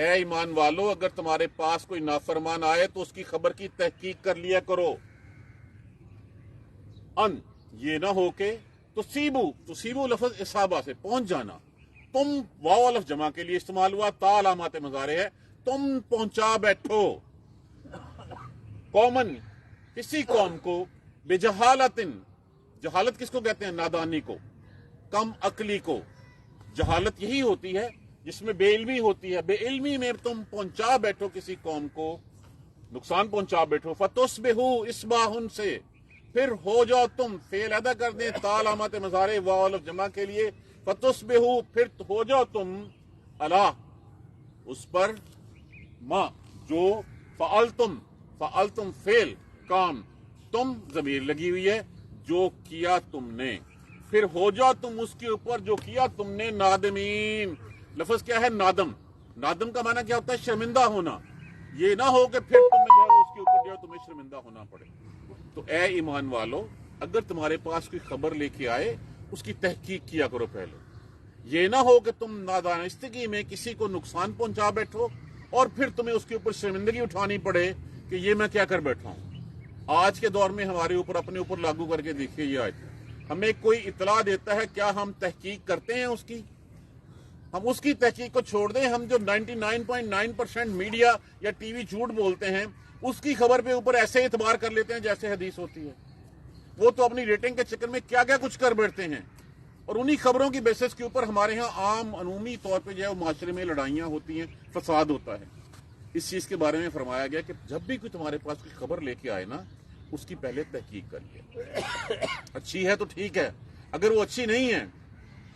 اے ایمان والو اگر تمہارے پاس کوئی نافرمان آئے تو اس کی خبر کی تحقیق کر لیا کرو. ان یہ نہ ہو کہ تصیبو لفظ اصابہ سے پہنچ جانا. تم واو الف جمع کے لیے استعمال ہوا، تا علامات مضارع ہے، تم پہنچا بیٹھو قومن کسی قوم کو بجہالت. جہالت کس کو کہتے ہیں؟ نادانی کو، کم عقلی کو. جہالت یہی ہوتی ہے جس میں بے علمی ہوتی ہے. بے علمی میں تم پہنچا بیٹھو کسی قوم کو، نقصان پہنچا بیٹھو. فتصبحوا اصباحن سے پھر ہو جاؤ تم، فعل ادا کر دیں تا علامات مضارع واو الف جمع کے لیے. فتصبحوا پھر ہو جاؤ تم، علی اس پر، ما جو فعلتم فعل کام، تم ضمیر لگی ہوئی ہے، جو کیا تم نے، پھر ہو جاؤ تم اس کے اوپر جو کیا تم نے نادمین. لفظ کیا ہے؟ نادم. نادم کا معنی کیا ہوتا ہے؟ شرمندہ ہونا. یہ نہ ہو کہ پھر تمہیں جو ہے اس کے اوپر جو ہے تمہیں شرمندہ ہونا پڑے. تو اے ایمان والو اگر تمہارے پاس کوئی خبر لے کے آئے اس کی تحقیق کیا کرو پہلے. یہ نہ ہو کہ تم نادانستگی میں کسی کو نقصان پہنچا بیٹھو اور پھر تمہیں اس کے اوپر شرمندگی اٹھانی پڑے کہ یہ میں کیا کر بیٹھا ہوں. آج کے دور میں ہمارے اوپر اپنے اوپر لاگو کر کے دیکھیے. یہ آج ہمیں کوئی اطلاع دیتا ہے، کیا ہم تحقیق کرتے ہیں اس کی؟ ہم اس کی تحقیق کو چھوڑ دیں. ہم جو 99.9% میڈیا یا ٹی وی جھوٹ بولتے ہیں اس کی خبر پہ اوپر ایسے اعتبار کر لیتے ہیں جیسے حدیث ہوتی ہے. وہ تو اپنی ریٹنگ کے چکر میں کیا کیا کچھ کر بیٹھتے ہیں، اور انہی خبروں کی بیسس کے اوپر ہمارے ہاں عام عمومی طور پہ جو ہے وہ معاشرے میں لڑائیاں ہوتی ہیں، فساد ہوتا ہے. اس چیز کے بارے میں فرمایا گیا کہ جب بھی کوئی تمہارے پاس کوئی خبر لے کے آئے نا اس کی پہلے تحقیق کریے. اچھی ہے تو ٹھیک ہے، اگر وہ اچھی نہیں ہے،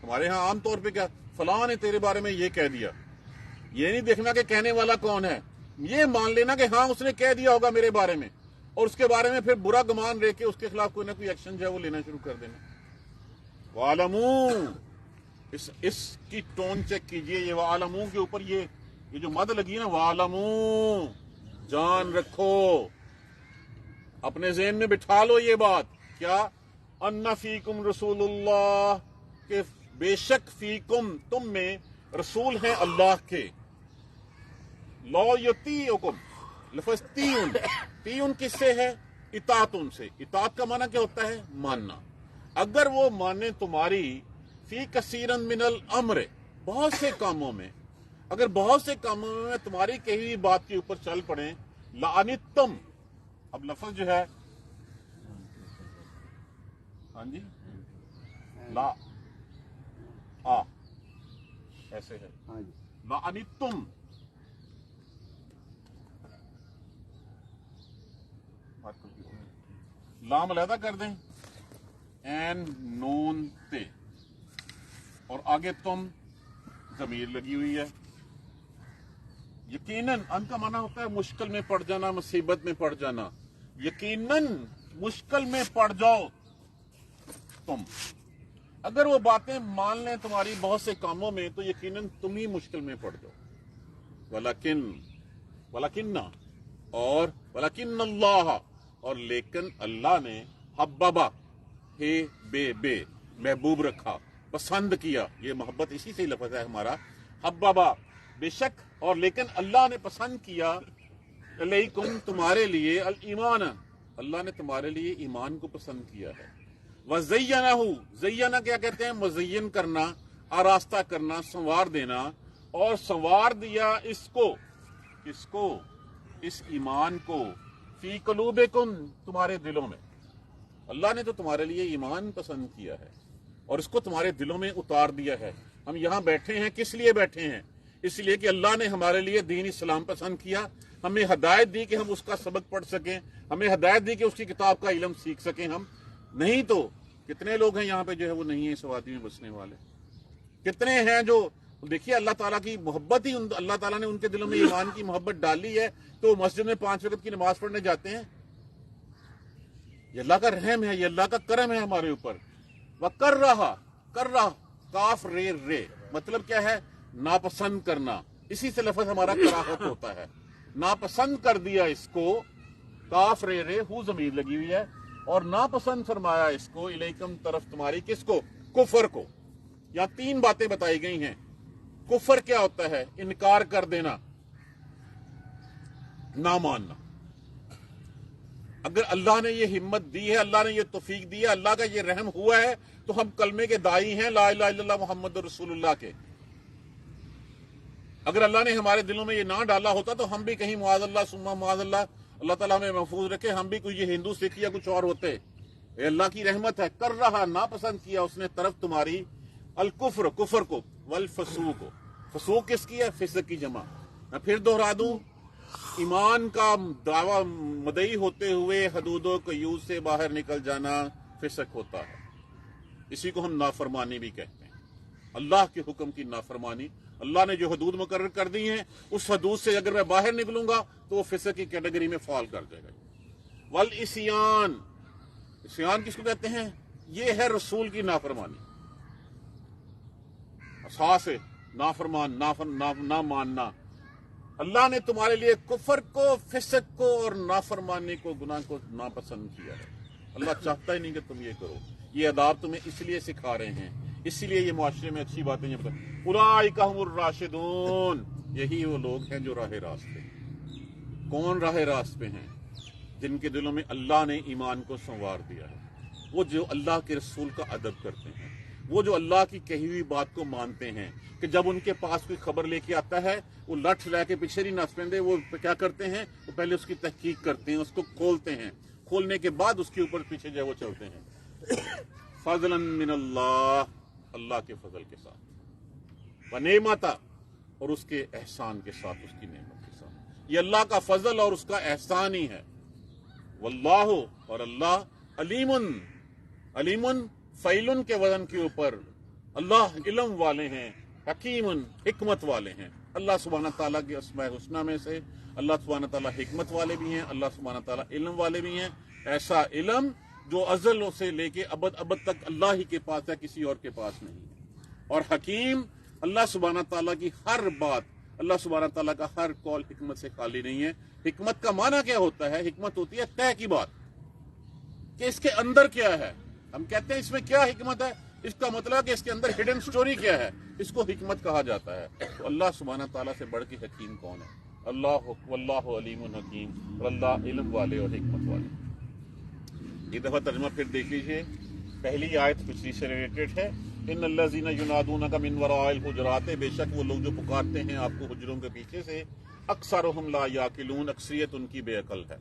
ہمارے ہاں عام طور پہ کیا فلاں نے تیرے بارے میں یہ کہہ دیا، یہ نہیں دیکھنا کہ کہنے والا کون ہے، یہ مان لینا کہ ہاں اس نے کہہ دیا ہوگا میرے بارے میں، اور اس کے بارے میں پھر برا گمان رہ کے اس کے خلاف کوئی نہ کوئی ایکشن جو ہے وہ لینا شروع کر دینا. وَعَلَمُوا اس کی ٹون چیک کیجئے. یہ وَعَلَمُوا کے اوپر یہ جو مد لگی ہے نا، وَعَلَمُوا جان رکھو، اپنے ذہن میں بٹھا لو یہ بات. کیا؟ ان فیکم رسول اللہ، کہ بے شک فیکم تم میں رسول ہیں اللہ کے. لا یطیعکم لفظ تیون کس سے ہے؟ اطاعت ان سے. اطاعت کا معنی کیا ہوتا ہے؟ ماننا. اگر وہ مانے تمہاری فی کثیرن من الامر، بہت سے کاموں میں، اگر بہت سے کاموں میں تمہاری کہی ہوئی بات کے اوپر چل پڑیں، لعنتم، اب لفظ جو ہے ہاں جی لا ایسے ہے لعنتم، لام علیحدہ کر دیں، این نون تے، اور آگے تم ضمیر لگی ہوئی ہے. یقیناً ان کا معنی ہوتا ہے مشکل میں پڑ جانا، مصیبت میں پڑ جانا. یقیناً مشکل میں پڑ جاؤ تم. اگر وہ باتیں مان لیں تمہاری بہت سے کاموں میں تو یقیناً تم ہی مشکل میں پڑ جاؤ. ولیکن اللہ، اور لیکن اللہ نے حببا ہے بے محبوب رکھا، پسند کیا. یہ محبت اسی سے لفظ ہے ہمارا، حببا بے شک، اور لیکن اللہ نے پسند کیا، علیکم تمہارے لیے، الایمان، اللہ نے تمہارے لیے ایمان کو پسند کیا ہے. وزینہ، زینہ کیا کہتے ہیں؟ مزین کرنا، آراستہ کرنا، سنوار دینا. اور سنوار دیا اس کو، کس کو؟ اس ایمان کو، فی قلوبکم، تمہارے دلوں میں. اللہ نے تو تمہارے لیے ایمان پسند کیا ہے اور اس کو تمہارے دلوں میں اتار دیا ہے. ہم یہاں بیٹھے ہیں کس لیے بیٹھے ہیں؟ اس لیے کہ اللہ نے ہمارے لیے دین اسلام پسند کیا، ہمیں ہدایت دی کہ ہم اس کا سبق پڑھ سکیں، ہمیں ہدایت دی کہ اس کی کتاب کا علم سیکھ سکیں. ہم نہیں تو کتنے لوگ ہیں یہاں پہ جو ہے وہ نہیں ہیں اس وادی میں بسنے والے. کتنے ہیں جو دیکھیے اللہ تعالیٰ کی محبت ہی، اللہ تعالیٰ نے ان کے دلوں میں ایمان کی محبت ڈالی ہے تو وہ مسجد میں 5 وقت کی نماز پڑھنے جاتے ہیں. یہ اللہ کا رحم ہے، یہ اللہ کا کرم ہے ہمارے اوپر. کر رہا کاف رے مطلب کیا ہے؟ ناپسند کرنا. اسی سے لفظ ہمارا کراہت ہوتا ہے. ناپسند کر دیا اس کو، کاف رے ہو ضمیر لگی ہوئی ہے، اور ناپسند فرمایا اس کو، الیکم طرف تمہاری، کس کو؟ کفر کو. یہاں 3 باتیں بتائی گئی ہیں. کفر کیا ہوتا ہے؟ انکار کر دینا. نہ ماننا. اگر اللہ نے یہ ہمت دی ہے، اللہ نے یہ توفیق دی ہے، اللہ کا یہ رحم ہوا ہے، تو ہم کلمے کے داعی ہیں لا الہ الا اللہ محمد رسول اللہ کے. اگر اللہ نے ہمارے دلوں میں یہ نہ ڈالا ہوتا تو ہم بھی کہیں معاذ اللہ ثم معاذ اللہ، اللہ تعالیٰ ہمیں محفوظ رکھے، ہم بھی کوئی یہ ہندو سکھ یا کچھ اور ہوتے. یہ اللہ کی رحمت ہے. کر رہا ناپسند کیا اس نے طرف تمہاری الکفر، کفر کو، والفسوق کو. فسوق کس کی ہے؟ فسق کی جمع. میں پھر دوہرا دوں، ایمان کا دعویٰ مدعی ہوتے ہوئے حدود و قیود سے باہر نکل جانا فسق ہوتا ہے. اسی کو ہم نافرمانی بھی کہتے ہیں. اللہ کے حکم کی نافرمانی. اللہ نے جو حدود مقرر کر دی ہیں اس حدود سے اگر میں باہر نکلوں گا تو وہ فسق کی کیٹیگری میں فال کر جائے گا. والعصیان، عصیان کس کو کہتے ہیں؟ یہ ہے رسول کی نافرمانی. اساس ہے نافرمان، نہ ماننا. اللہ نے تمہارے لیے کفر کو، فسق کو اور نافرمانی کو، گناہ کو ناپسند کیا ہے. اللہ چاہتا ہی نہیں کہ تم یہ کرو. یہ آداب تمہیں اس لیے سکھا رہے ہیں، اسی لیے یہ معاشرے میں اچھی باتیں یہ اولئک هم الراشدون، یہی وہ لوگ ہیں جو راہ راست پہ. کون راہ راست پہ ہیں؟ جن کے دلوں میں اللہ نے ایمان کو سنوار دیا ہے. وہ جو اللہ کے رسول کا ادب کرتے ہیں، وہ جو اللہ کی کہی ہوئی بات کو مانتے ہیں کہ جب ان کے پاس کوئی خبر لے کے آتا ہے وہ لٹھ لے کے پیچھے نہیں نس پہنتے. وہ کیا کرتے ہیں؟ وہ پہلے اس کی تحقیق کرتے ہیں، اس کو کھولتے ہیں، کھولنے کے بعد اس کے اوپر پیچھے جو ہے وہ چلتے ہیں. فضلا من اللہ، اللہ کے فضل کے ساتھ، ونعمتا، اور اس کے احسان کے ساتھ، اس کی نعمت کے ساتھ. یہ اللہ کا فضل اور اس کا احسان ہی ہے. واللہ، اور اللہ، علیم فعل کے وزن کے اوپر اللہ علم والے ہیں، حکیم حکمت والے ہیں. اللہ سبحانہ تعالیٰ کے اسماء الحسنی میں سے اللہ سبحانہ تعالیٰ حکمت والے بھی ہیں، اللہ سبحانہ تعالیٰ علم والے بھی ہیں. ایسا علم جو ازل سے لے کے ابد تک اللہ ہی کے پاس ہے، کسی اور کے پاس نہیں. اور حکیم، اللہ سبحانہ تعالیٰ کی ہر بات، اللہ سبحانہ تعالیٰ کا ہر قول حکمت سے خالی نہیں ہے. حکمت کا معنی کیا ہوتا ہے؟ حکمت ہوتی ہے طے کی بات، کہ اس کے اندر کیا ہے. ہم کہتے ہیں اس میں کیا حکمت ہے، اس کا مطلب کہ اس کے اندر ہڈن سٹوری کیا ہے، اس کو حکمت کہا جاتا ہے. تو اللہ سبحانہ تعالیٰ سے بڑھ کے حکیم کون ہے؟ اللہ، واللہ علیم حکیم، اور اللہ علم والے اور حکمت والے. ایک دفعہ ترجمہ پھر دیکھ لیجئے. پہلی آیت پچھلی سے ریلیٹڈ ہے. ان الذین ینادونک من وراء الحجرات، بے شک وہ لوگ جو پکارتے ہیں آپ کو حجروں کے پیچھے سے، اکثرهم لا یعقلون، اکثریت ان کی بے عقل ہے،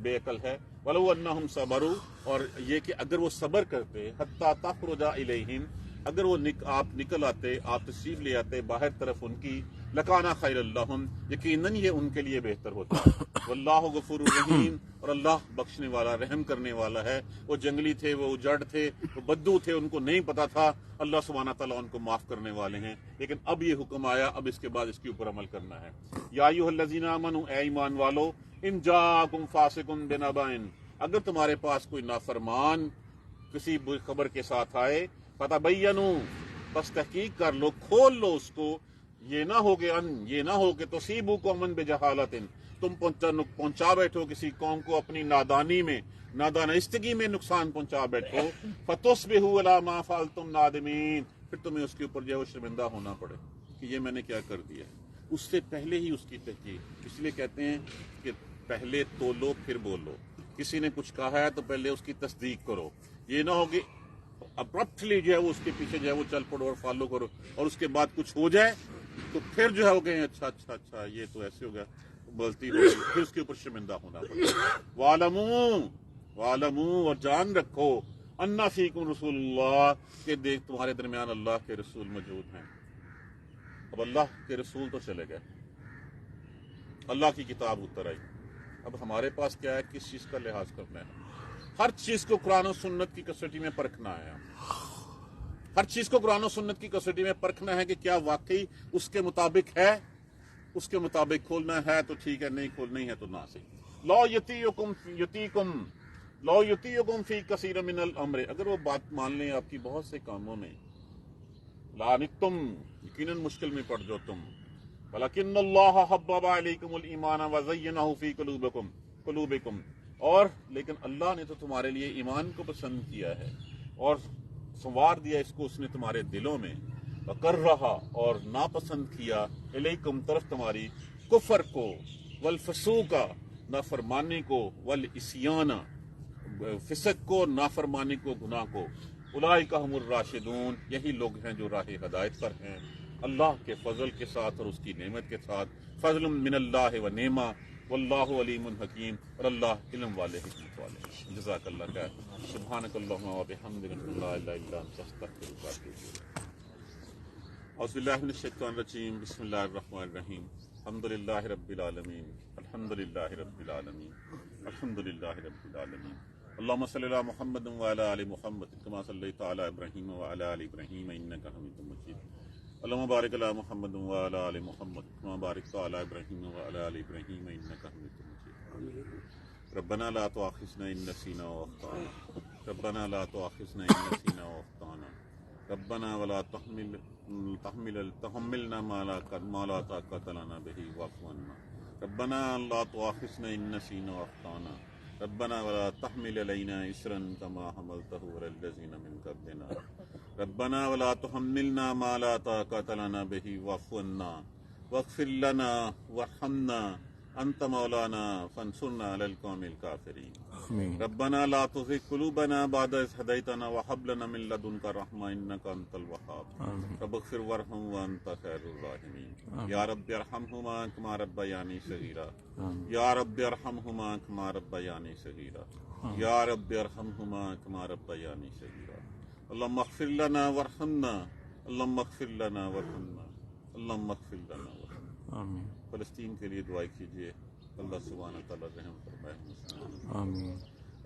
بے عقل ہے. ولو انہم صبروا، اور یہ کہ اگر وہ صبر کرتے، حتی تخرج الیہم، اگر وہ آپ نکل آتے، آپ تشریف لے آتے باہر طرف ان کی، لکان خیر لہم، یقیناً یہ ان کے لیے بہتر ہوتا. واللہ غفور الرحیم، اور اللہ بخشنے والا، رحم کرنے والا ہے. وہ جنگلی تھے، وہ اجڑ تھے، وہ بدو تھے، ان کو نہیں پتا تھا. اللہ سبحانہ تعالیٰ ان کو معاف کرنے والے ہیں. لیکن اب یہ حکم آیا، اب اس کے بعد اس کے اوپر عمل کرنا ہے. یا ایھا الذین آمنوا، اے ایمان والو، ان جاءکم فاسق بنبأ، اگر تمہارے پاس کوئی نافرمان کسی خبر کے ساتھ آئے، فتبینوا، بس تحقیق کر لو، کھول لو اس کو. یہ نہ ہو کہ تصیبوا قوما بجہالۃ، تم پہنچا بیٹھو کسی قوم کو اپنی نادانی میں، نادانستگی میں نقصان پہنچا بیٹھو. فتصبحوا علی ما فعلتم نادمین، پھر تمہیں اس کے اوپر جو ہے وہ شرمندہ ہونا پڑے کہ یہ میں نے کیا کر دیا. اس سے پہلے ہی اس کی تحقیق. اس لیے کہتے ہیں کہ پہلے تولو پھر بولو. کسی نے کچھ کہا ہے تو پہلے اس کی تصدیق کرو. یہ نہ ہوگی ابرپٹلی جو ہے وہ اس کے پیچھے جو ہے وہ چل پڑو اور فالو کرو، اور اس کے بعد کچھ ہو جائے تو پھر جو ہے وہ کہیں اچھا یہ تو ایسے ہو گیا، غلطی ہو گئی، پھر اس کے اوپر شرمندہ ہونا پڑے. وَاعْلَمُوا، اور جان رکھو، اَنَّ فِيكُمْ رسول اللہ، کہ دیکھ تمہارے درمیان اللہ کے رسول موجود ہیں. اب اللہ کے رسول تو چلے گئے، اللہ کی کتاب اتر آئی. اب ہمارے پاس کیا ہے؟ کس چیز کا لحاظ کرنا ہے؟ ہر چیز کو قرآن و سنت کی کسوٹی میں پرکھنا ہے. ہر چیز کو قرآن و سنت کی کسوٹی میں پرکھنا ہے کہ کیا واقعی اس کے مطابق ہے. اس کے مطابق کھولنا ہے تو ٹھیک ہے، نہیں نہیں ہے تو نہ صحیح. لو یطیعکم فی کثیر من الامر، اگر وہ بات مان لیں آپ کی بہت سے کاموں میں، لعنتم، یقیناً مشکل میں پڑ جاؤ تم. ولکن اللہ حبب علیکم الایمان وزینہ فی قلوبکم، اور لیکن اللہ نے تو تمہارے لیے ایمان کو پسند کیا ہے اور سنوار دیا اس کو اس نے تمہارے دلوں میں. وکرہ، اور ناپسند کیا، الیکم، طرف تمہاری، کفر کو، والفسوق نافرمانی کو، والعصیان فسق کو، نافرمانی کو، گناہ کو، اولئک هم الراشدون یہی لوگ ہیں جو راہ ہدایت پر ہیں اللہ کے فضل کے ساتھ اور اس کی نعمت کے ساتھ. فضل من اللہ و نعمہ واللہ علیم حکیم، اور اللہ علم والے حکمت والے. جزاک اللہ خیر. سبحانک اللہم و بحمدک لا الہ الا انت استغفرک و اتوب الیک. اعوذ باللہ من الشیطان الرجیم. بسم اللہ الرحمن الرحیم. الحمد للہ رب العالمین. الحمد للہ رب العالمین. الحمد للہ رب العالمین. اللہم صلی علی محمد وعلی آل محمد کما صلیت علی ابراہیم وعلی آل ابراہیم انک حمید مجید. اللہم بارک علی محمد وعلی آل محمد کما بارکت علی ابراہیم وعلی آل ابراہیم انک حمید مجید. ربنا لا تؤاخذنا ان نسینا واخطانا. ربنا لا تؤاخذنا ان نسینا واخطانا. ربنا ولا تحملنا ما لا طاقت لنا به واعف عنا. ربنا لا تؤاخذنا ان نسينا واخطانا. ربنا ولا تحمل علينا إصرا كما حملته على الذين من قبلنا. ربنا ولا تحملنا ما لا طاقت لنا به واعف عنا واغفر لنا وارحمنا انت مولانا فانصرنا على القوم الكافرين. ربنا لا تزغ قلوبنا بعد إذ هديتنا وهب لنا من لدنك رحمة إنك أنت الوهاب. رب اغفر وارحم وأنت خير الراحمين. يا رب ارحمهما كما ربياني صغيرا. يا رب ارحمهما كما ربياني صغيرا. يا رب ارحمهما كما ربياني صغيرا. اللهم اغفر لنا وارحمنا. اللهم اغفر لنا وارحمنا. اللهم اغفر لنا وارحمنا. فلسطین کے لیے دعا کیجیے. اللہ سبحانہ تعالیٰ رحم فرمائے مسلمان. آمین.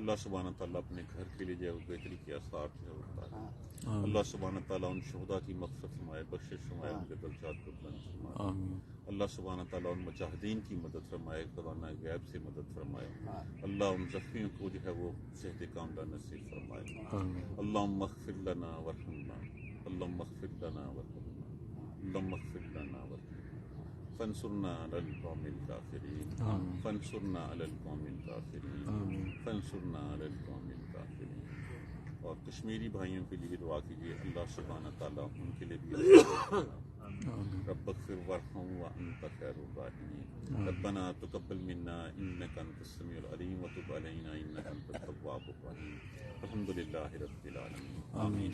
اللہ سبحانہ تعالیٰ اپنے گھر کے لیے جو ہے بہتری کے آثار جو ہے بتائے. اللہ سبحانہ تعالیٰ ان شہداء کی مغفرت فرمائے، بخشش فرمائے، ان کے درجات کو بلند فرمائے. آمین. اللہ سبحانہ تعالیٰ ان مجاہدین کی مدد فرمائے، خزانہ غیب سے مدد فرمائے. اللہ ان زخمیوں کو جو ہے وہ صحت کاملہ نصیب فرمائے. اللہم اغفر لنا وارحمنا. اللہم اغفر لنا وارحمنا. اللہم اغفر لنا وارحمنا. فانصرنا علی القوم الکافرین. فانصرنا علی القوم الکافرین. فانصرنا علی القوم الکافرین. اور کشمیری بھائیوں کے لیے دعا کیجیے. اللہ سبحانہ تعالیٰ ان کے لیے بھی رب اغفر وارحم وانت خیر الراحمین. ربنا تقبل منا انک انت السمیع العلیم وتب علینا انک انت التواب الرحیم. الحمد للہ رب العالمین. آمین.